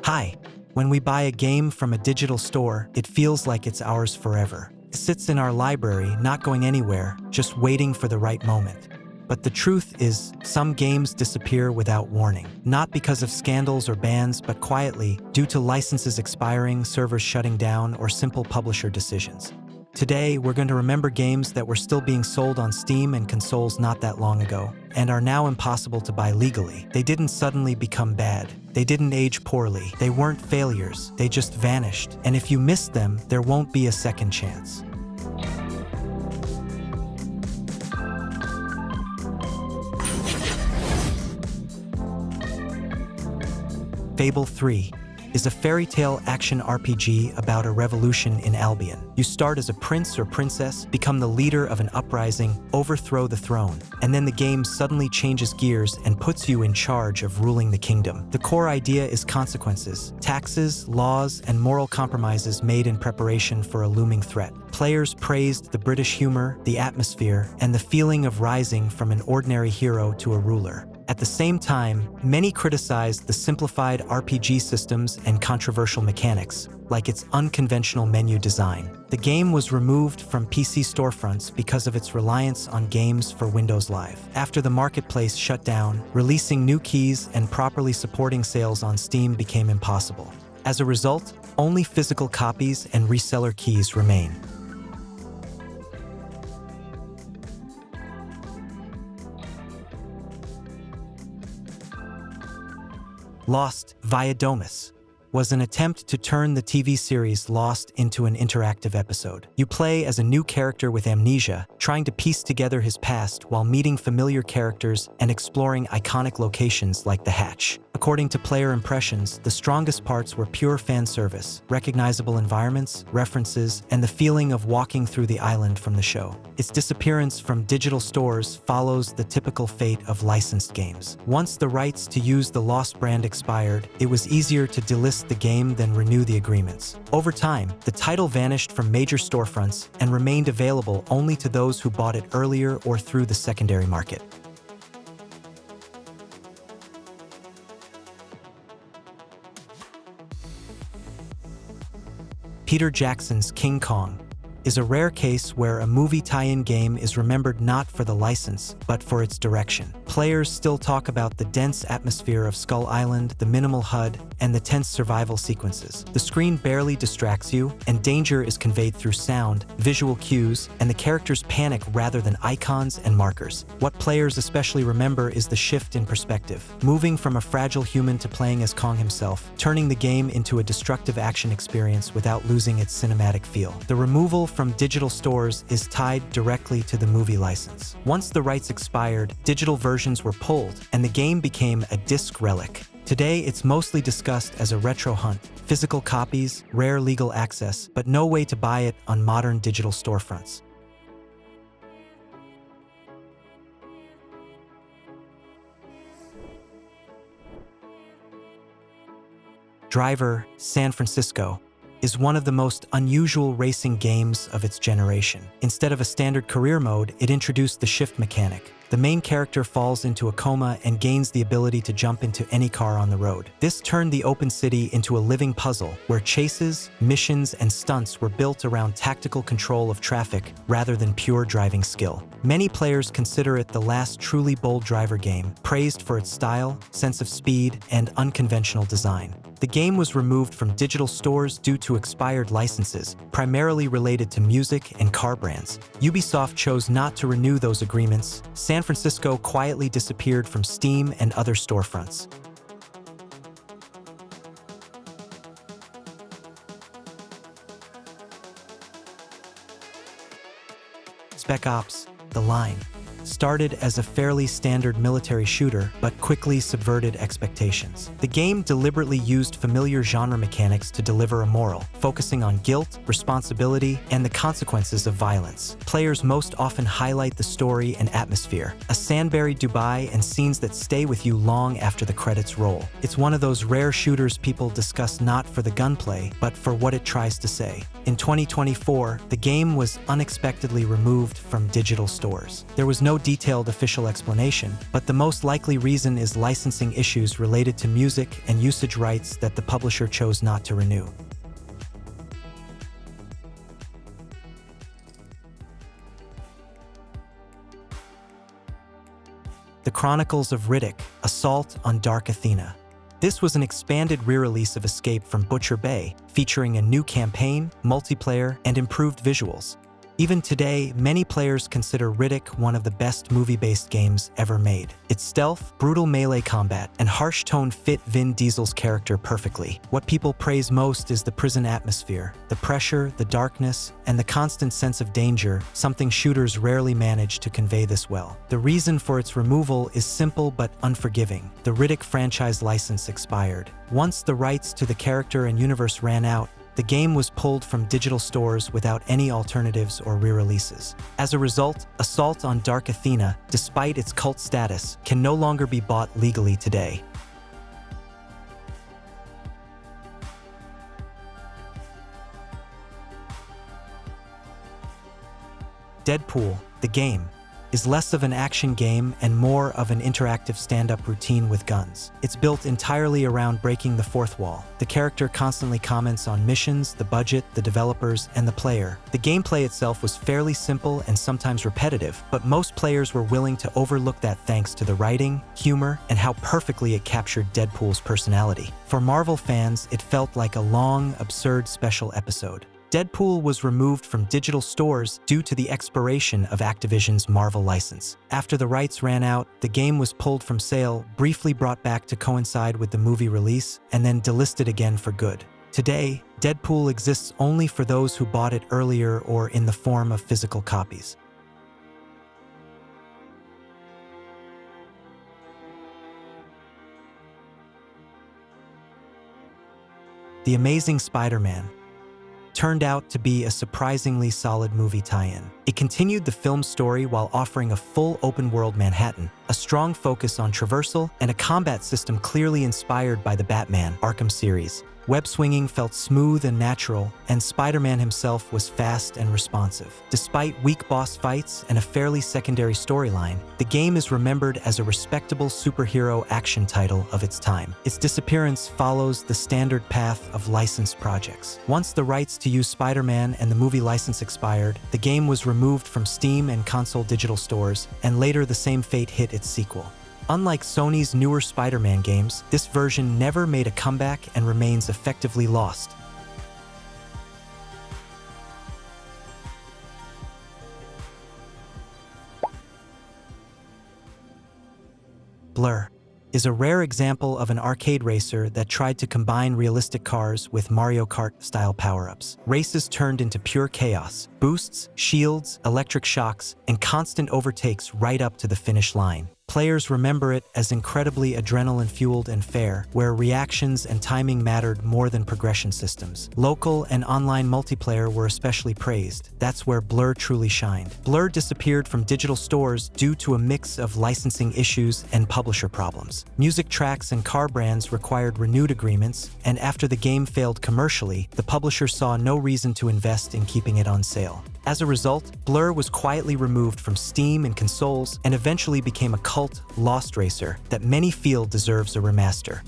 Hi. When we buy a game from a digital store, it feels like it's ours forever. It sits in our library, not going anywhere, just waiting for the right moment. But the truth is, some games disappear without warning. Not because of scandals or bans, but quietly, due to licenses expiring, servers shutting down, or simple publisher decisions. Today, we're going to remember games that were still being sold on Steam and consoles not that long ago, and are now impossible to buy legally. They didn't suddenly become bad. They didn't age poorly. They weren't failures. They just vanished. And if you missed them, there won't be a second chance. Fable 3 is a fairy tale action RPG about a revolution in Albion. You start as a prince or princess, become the leader of an uprising, overthrow the throne, and then the game suddenly changes gears and puts you in charge of ruling the kingdom. The core idea is consequences, taxes, laws, and moral compromises made in preparation for a looming threat. Players praised the British humor, the atmosphere, and the feeling of rising from an ordinary hero to a ruler. At the same time, many criticized the simplified RPG systems and controversial mechanics, like its unconventional menu design. The game was removed from PC storefronts because of its reliance on games for Windows Live. After the marketplace shut down, releasing new keys and properly supporting sales on Steam became impossible. As a result, only physical copies and reseller keys remain. Lost via Domus was an attempt to turn the TV series Lost into an interactive episode. You play as a new character with amnesia, trying to piece together his past while meeting familiar characters and exploring iconic locations like the Hatch. According to player impressions, the strongest parts were pure fan service, recognizable environments, references, and the feeling of walking through the island from the show. Its disappearance from digital stores follows the typical fate of licensed games. Once the rights to use the Lost brand expired, it was easier to delist the game than renew the agreements. Over time, the title vanished from major storefronts and remained available only to those who bought it earlier or through the secondary market. Peter Jackson's King Kong is a rare case where a movie tie-in game is remembered not for the license, but for its direction. Players still talk about the dense atmosphere of Skull Island, the minimal HUD, and the tense survival sequences. The screen barely distracts you, and danger is conveyed through sound, visual cues, and the characters panic rather than icons and markers. What players especially remember is the shift in perspective, moving from a fragile human to playing as Kong himself, turning the game into a destructive action experience without losing its cinematic feel. The removal from digital stores is tied directly to the movie license. Once the rights expired, digital versions were pulled, and the game became a disc relic. Today, it's mostly discussed as a retro hunt, physical copies, rare legal access, but no way to buy it on modern digital storefronts. Driver San Francisco is one of the most unusual racing games of its generation. Instead of a standard career mode, it introduced the shift mechanic. The main character falls into a coma and gains the ability to jump into any car on the road. This turned the open city into a living puzzle, where chases, missions, and stunts were built around tactical control of traffic rather than pure driving skill. Many players consider it the last truly bold driver game, praised for its style, sense of speed, and unconventional design. The game was removed from digital stores due to expired licenses, primarily related to music and car brands. Ubisoft chose not to renew those agreements. San Francisco quietly disappeared from Steam and other storefronts. Spec Ops: The Line started as a fairly standard military shooter, but quickly subverted expectations. The game deliberately used familiar genre mechanics to deliver a moral, focusing on guilt, responsibility, and the consequences of violence. Players most often highlight the story and atmosphere, a sand-buried Dubai and scenes that stay with you long after the credits roll. It's one of those rare shooters people discuss not for the gunplay, but for what it tries to say. In 2024, the game was unexpectedly removed from digital stores. There was no no detailed official explanation, but the most likely reason is licensing issues related to music and usage rights that the publisher chose not to renew. The Chronicles of Riddick: Assault on Dark Athena. This was an expanded re-release of Escape from Butcher Bay, featuring a new campaign, multiplayer, and improved visuals. Even today, many players consider Riddick one of the best movie-based games ever made. Its stealth, brutal melee combat, and harsh tone fit Vin Diesel's character perfectly. What people praise most is the prison atmosphere, the pressure, the darkness, and the constant sense of danger, something shooters rarely manage to convey this well. The reason for its removal is simple but unforgiving. The Riddick franchise license expired. Once the rights to the character and universe ran out, the game was pulled from digital stores without any alternatives or re-releases. As a result, Assault on Dark Athena, despite its cult status, can no longer be bought legally today. Deadpool, the game, is less of an action game and more of an interactive stand-up routine with guns. It's built entirely around breaking the fourth wall. The character constantly comments on missions, the budget, the developers, and the player. The gameplay itself was fairly simple and sometimes repetitive, but most players were willing to overlook that thanks to the writing, humor, and how perfectly it captured Deadpool's personality. For Marvel fans, it felt like a long, absurd special episode. Deadpool was removed from digital stores due to the expiration of Activision's Marvel license. After the rights ran out, the game was pulled from sale, briefly brought back to coincide with the movie release, and then delisted again for good. Today, Deadpool exists only for those who bought it earlier or in the form of physical copies. The Amazing Spider-Man turned out to be a surprisingly solid movie tie-in. It continued the film's story while offering a full open-world Manhattan, a strong focus on traversal, and a combat system clearly inspired by the Batman Arkham series. Web swinging felt smooth and natural, and Spider-Man himself was fast and responsive. Despite weak boss fights and a fairly secondary storyline, the game is remembered as a respectable superhero action title of its time. Its disappearance follows the standard path of licensed projects. Once the rights to use Spider-Man and the movie license expired, the game was removed from Steam and console digital stores, and later the same fate hit its sequel. Unlike Sony's newer Spider-Man games, this version never made a comeback and remains effectively lost. Blur is a rare example of an arcade racer that tried to combine realistic cars with Mario Kart-style power-ups. Races turned into pure chaos, boosts, shields, electric shocks, and constant overtakes right up to the finish line. Players remember it as incredibly adrenaline-fueled and fair, where reactions and timing mattered more than progression systems. Local and online multiplayer were especially praised. That's where Blur truly shined. Blur disappeared from digital stores due to a mix of licensing issues and publisher problems. Music tracks and car brands required renewed agreements, and after the game failed commercially, the publisher saw no reason to invest in keeping it on sale. As a result, Blur was quietly removed from Steam and consoles and eventually became a cult lost racer that many feel deserves a remaster.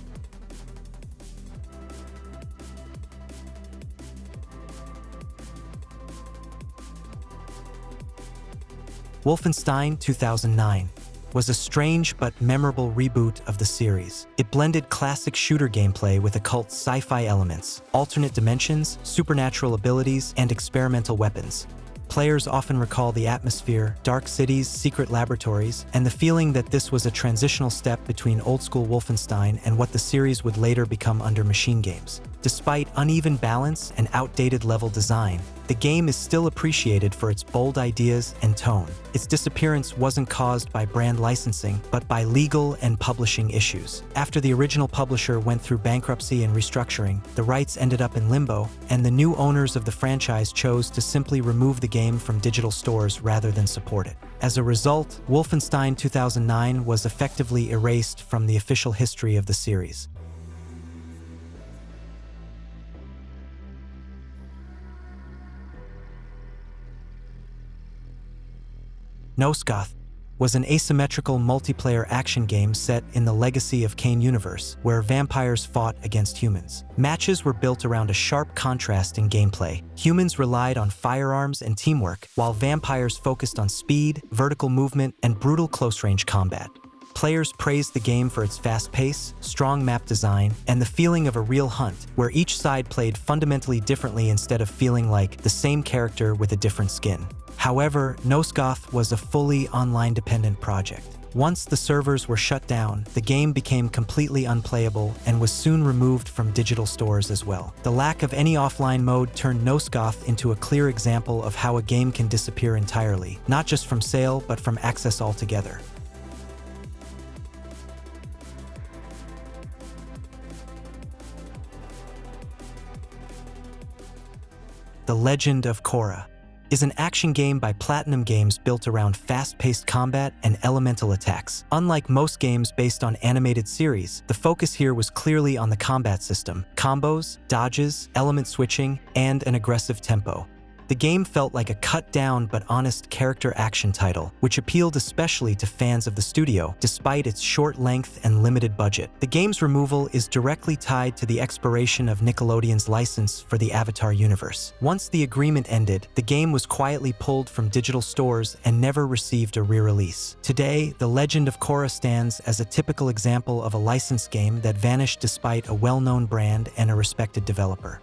Wolfenstein 2009 was a strange but memorable reboot of the series. It blended classic shooter gameplay with occult sci-fi elements, alternate dimensions, supernatural abilities, and experimental weapons. Players often recall the atmosphere, dark cities, secret laboratories, and the feeling that this was a transitional step between old-school Wolfenstein and what the series would later become under Machine Games. Despite uneven balance and outdated level design, the game is still appreciated for its bold ideas and tone. Its disappearance wasn't caused by brand licensing, but by legal and publishing issues. After the original publisher went through bankruptcy and restructuring, the rights ended up in limbo, and the new owners of the franchise chose to simply remove the game from digital stores rather than support it. As a result, Wolfenstein 2009 was effectively erased from the official history of the series. Nosgoth was an asymmetrical multiplayer action game set in the Legacy of Kain universe, where vampires fought against humans. Matches were built around a sharp contrast in gameplay. Humans relied on firearms and teamwork, while vampires focused on speed, vertical movement, and brutal close-range combat. Players praised the game for its fast pace, strong map design, and the feeling of a real hunt, where each side played fundamentally differently instead of feeling like the same character with a different skin. However, Nosgoth was a fully online-dependent project. Once the servers were shut down, the game became completely unplayable and was soon removed from digital stores as well. The lack of any offline mode turned Nosgoth into a clear example of how a game can disappear entirely, not just from sale, but from access altogether. The Legend of Korra is an action game by PlatinumGames built around fast-paced combat and elemental attacks. Unlike most games based on animated series, the focus here was clearly on the combat system, combos, dodges, element switching, and an aggressive tempo. The game felt like a cut-down but honest character action title, which appealed especially to fans of the studio, despite its short length and limited budget. The game's removal is directly tied to the expiration of Nickelodeon's license for the Avatar universe. Once the agreement ended, the game was quietly pulled from digital stores and never received a re-release. Today, The Legend of Korra stands as a typical example of a licensed game that vanished despite a well-known brand and a respected developer.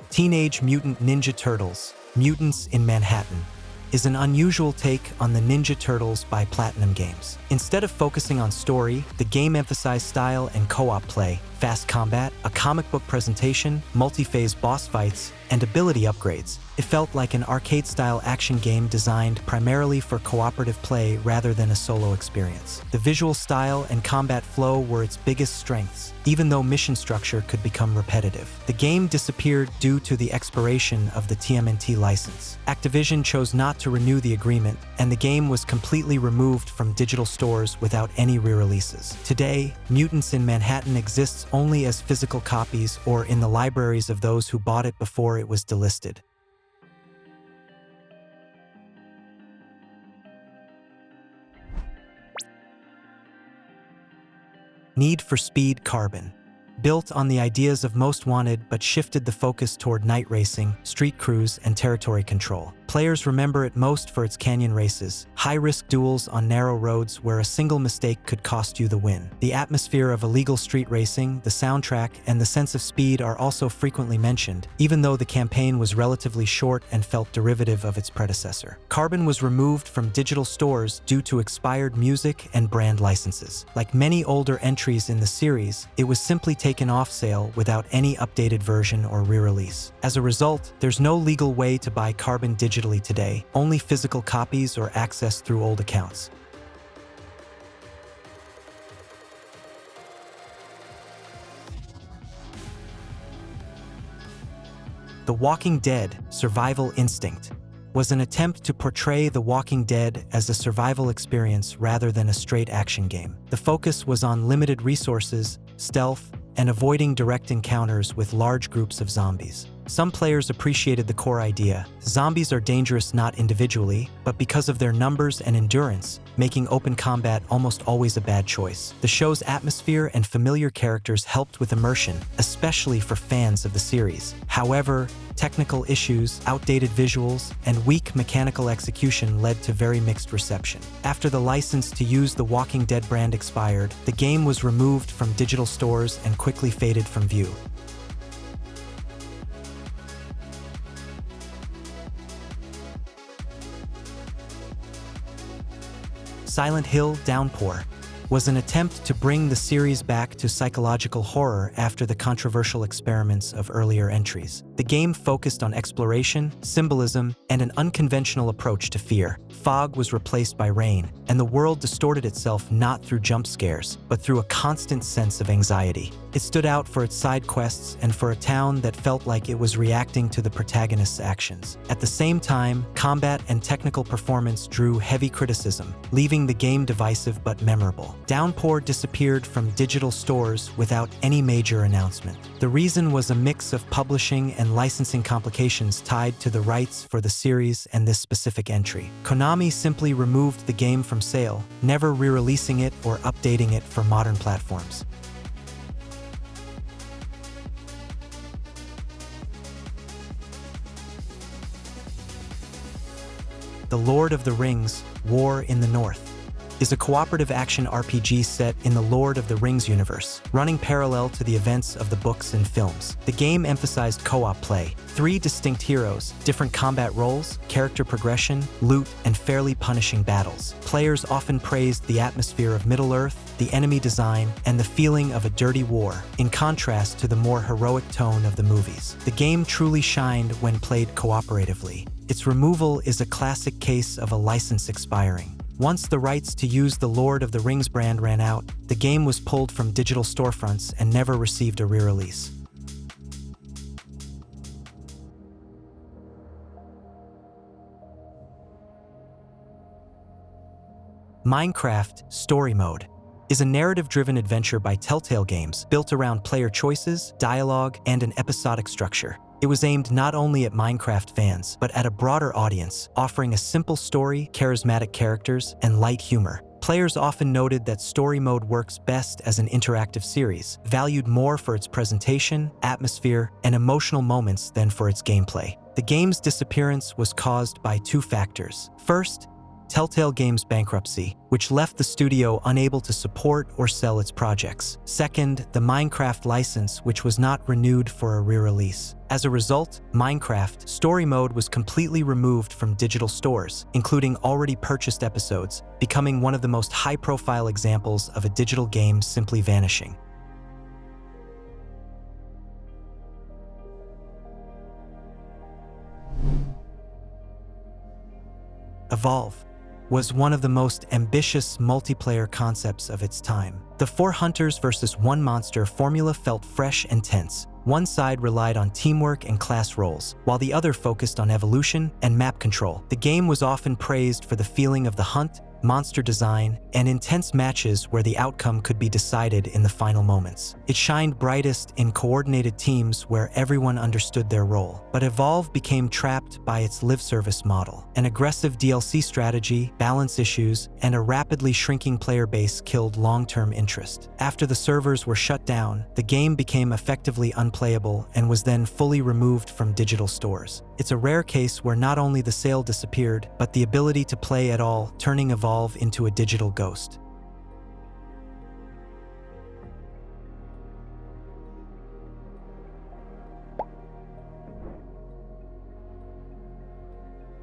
Teenage Mutant Ninja Turtles: Mutants in Manhattan is an unusual take on the Ninja Turtles by PlatinumGames. Instead of focusing on story, the game emphasized style and co-op play, fast combat, a comic book presentation, multi-phase boss fights, and ability upgrades. It felt like an arcade-style action game designed primarily for cooperative play rather than a solo experience. The visual style and combat flow were its biggest strengths, even though mission structure could become repetitive. The game disappeared due to the expiration of the TMNT license. Activision chose not to renew the agreement, and the game was completely removed from digital stores without any re-releases. Today, Mutants in Manhattan exists only as physical copies or in the libraries of those who bought it before it was delisted. Need for Speed Carbon. Built on the ideas of Most Wanted but shifted the focus toward night racing, street crews, and territory control. Players remember it most for its canyon races, high-risk duels on narrow roads where a single mistake could cost you the win. The atmosphere of illegal street racing, the soundtrack, and the sense of speed are also frequently mentioned, even though the campaign was relatively short and felt derivative of its predecessor. Carbon was removed from digital stores due to expired music and brand licenses. Like many older entries in the series, it was simply taken off sale without any updated version or re-release. As a result, there's no legal way to buy Carbon digitally today, only physical copies or access through old accounts. The Walking Dead: Survival Instinct was an attempt to portray The Walking Dead as a survival experience rather than a straight action game. The focus was on limited resources, stealth, and avoiding direct encounters with large groups of zombies. Some players appreciated the core idea. Zombies are dangerous not individually, but because of their numbers and endurance, making open combat almost always a bad choice. The show's atmosphere and familiar characters helped with immersion, especially for fans of the series. However, technical issues, outdated visuals, and weak mechanical execution led to very mixed reception. After the license to use the Walking Dead brand expired, the game was removed from digital stores and quickly faded from view. Silent Hill: Downpour was an attempt to bring the series back to psychological horror after the controversial experiments of earlier entries. The game focused on exploration, symbolism, and an unconventional approach to fear. Fog was replaced by rain, and the world distorted itself not through jump scares, but through a constant sense of anxiety. It stood out for its side quests and for a town that felt like it was reacting to the protagonist's actions. At the same time, combat and technical performance drew heavy criticism, leaving the game divisive but memorable. Downpour disappeared from digital stores without any major announcement. The reason was a mix of publishing and licensing complications tied to the rights for the series and this specific entry. Konami simply removed the game from sale, never re-releasing it or updating it for modern platforms. The Lord of the Rings: War in the North is a cooperative action RPG set in the Lord of the Rings universe, running parallel to the events of the books and films. The game emphasized co-op play, 3 distinct heroes, different combat roles, character progression, loot, and fairly punishing battles. Players often praised the atmosphere of Middle-earth, the enemy design, and the feeling of a dirty war, in contrast to the more heroic tone of the movies. The game truly shined when played cooperatively. Its removal is a classic case of a license expiring. Once the rights to use the Lord of the Rings brand ran out, the game was pulled from digital storefronts and never received a re-release. Minecraft Story Mode is a narrative-driven adventure by Telltale Games built around player choices, dialogue, and an episodic structure. It was aimed not only at Minecraft fans, but at a broader audience, offering a simple story, charismatic characters, and light humor. Players often noted that story mode works best as an interactive series, valued more for its presentation, atmosphere, and emotional moments than for its gameplay. The game's disappearance was caused by 2 factors. First, Telltale Games' bankruptcy, which left the studio unable to support or sell its projects. Second, the Minecraft license, which was not renewed for a re-release. As a result, Minecraft Story Mode was completely removed from digital stores, including already purchased episodes, becoming one of the most high-profile examples of a digital game simply vanishing. Evolve was one of the most ambitious multiplayer concepts of its time. The 4 hunters versus 1 monster formula felt fresh and tense. One side relied on teamwork and class roles, while the other focused on evolution and map control. The game was often praised for the feeling of the hunt, monster design, and intense matches where the outcome could be decided in the final moments. It shined brightest in coordinated teams where everyone understood their role. But Evolve became trapped by its live service model. An aggressive DLC strategy, balance issues, and a rapidly shrinking player base killed long-term interest. After the servers were shut down, the game became effectively unplayable and was then fully removed from digital stores. It's a rare case where not only the sale disappeared, but the ability to play at all, turning Evolve into a digital ghost.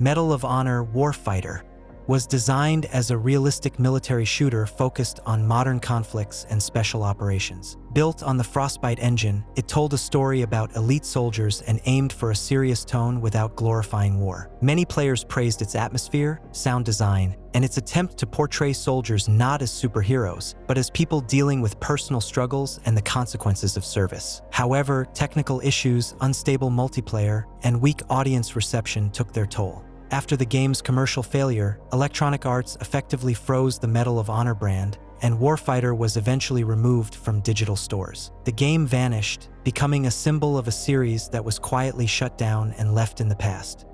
Medal of Honor Warfighter was designed as a realistic military shooter focused on modern conflicts and special operations. Built on the Frostbite engine, it told a story about elite soldiers and aimed for a serious tone without glorifying war. Many players praised its atmosphere, sound design, and its attempt to portray soldiers not as superheroes, but as people dealing with personal struggles and the consequences of service. However, technical issues, unstable multiplayer, and weak audience reception took their toll. After the game's commercial failure, Electronic Arts effectively froze the Medal of Honor brand, and Warfighter was eventually removed from digital stores. The game vanished, becoming a symbol of a series that was quietly shut down and left in the past.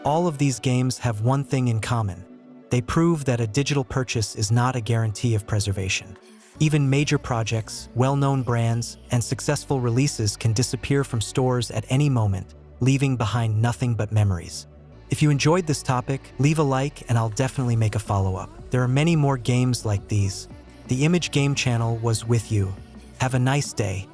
All of these games have one thing in common. They prove that a digital purchase is not a guarantee of preservation. Even major projects, well-known brands, and successful releases can disappear from stores at any moment, leaving behind nothing but memories. If you enjoyed this topic, leave a like and I'll definitely make a follow-up. There are many more games like these. The Image Game channel was with you. Have a nice day.